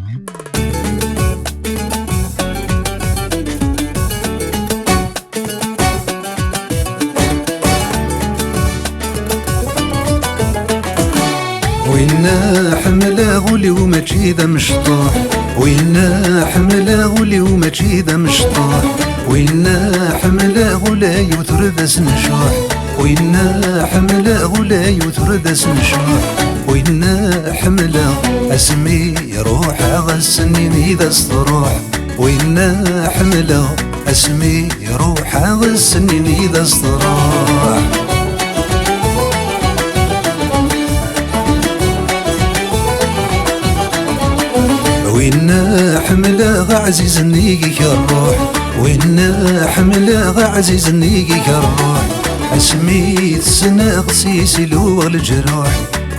وينا حمله غولي وماشي ذا مشطوح، وينا حمله غولي وماشي ذا مشطوح، وينا حمله غولا يوثر ذا سنشوح، وينا حمله غولا يوثر ذا سنشوح، وينا حمله اسمي روح غسني إذا استروح، وينا حمله اسمي روح غسني إذا استروح. وينا حمله عزيز نيجيك الروح، وينا حمله عزيز نيجيك الروح، اسميت سنة غسيسي لو الجروح،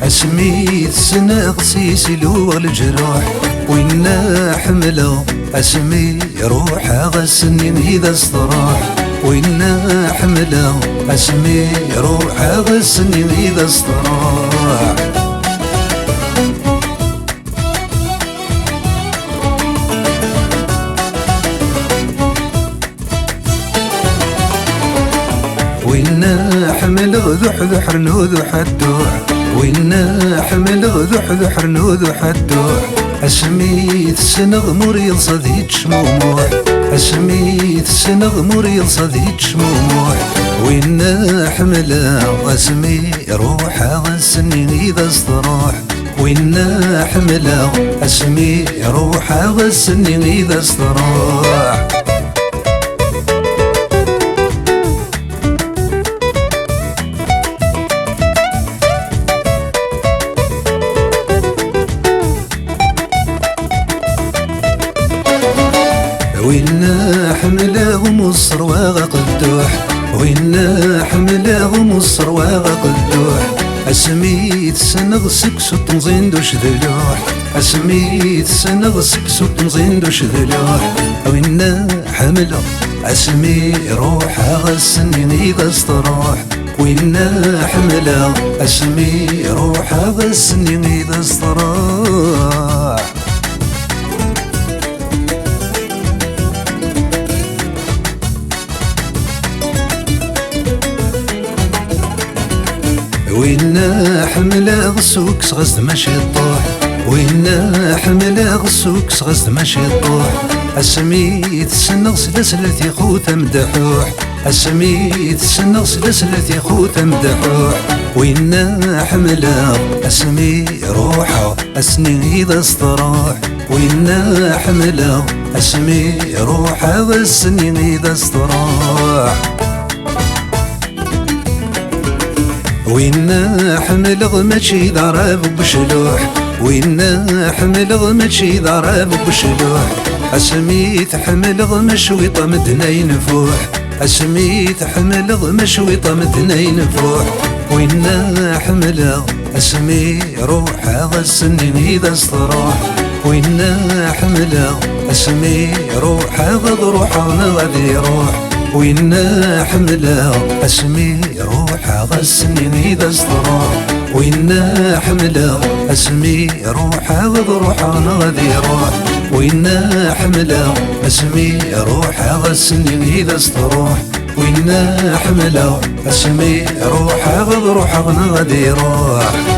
اسميت سنة غسيسي لو الجروح، وينا حمله اسمي روح غسني إذا استراح، وينا حمله اسمي روح غسني إذا استراح. وينا حمل غذح ذحر نوذح الدوح، وينا حمل غذح ذحر نوذح الدوح، اسميت سنغ مريض صديق شموموح، اسميت سنغ مريض صديق شموموح، وينا حمله اسمي روح غسني إذا استروح، وينا حمله اسمي روح غسني إذا استروح. وينا حمله مصر وغقدوح، وينا حمله مصر وغقدوح، اسميت سنغ سكسو تنزين دوش ذلوح، اسميت سنغ سكسو تنزين دوش ذلوح، وينا حمله اسمي روح غسني إذا استروح، وينا حمله اسمي روح غسني إذا استروح. وينا حمله غسوك صغزد ماشي الطوح، وينا حمله غسوك صغزد ماشي الطوح، اسميت سنغ سلسلتي خوته مدحوح، اسميت سنغ سلسلتي خوته مدحوح، وينا حمله اسمي روحه اسني إذا استروح، وينا حمله اسمي روحه اسني إذا استروح. وينا حمله ماشي ضرب بشلوح، وينا حمله ماشي ضرب بشلوح، اسميت حمله مشويطه مدنا ينفوح، اسميت حمله مشويطه مدنا ينفوح، وينا حمله اسمي روح غسني إذا استروح، وينا حمله اسمي روح غضروح غادي يروح، وينا حمله اسمي روح غسني إذا استروح، وينا حمله اسمي روح غضروح غادي يروح، وينا حمله اسمي روح غسني إذا استروح، وينا حمله اسمي روح غضروح غادي يروح.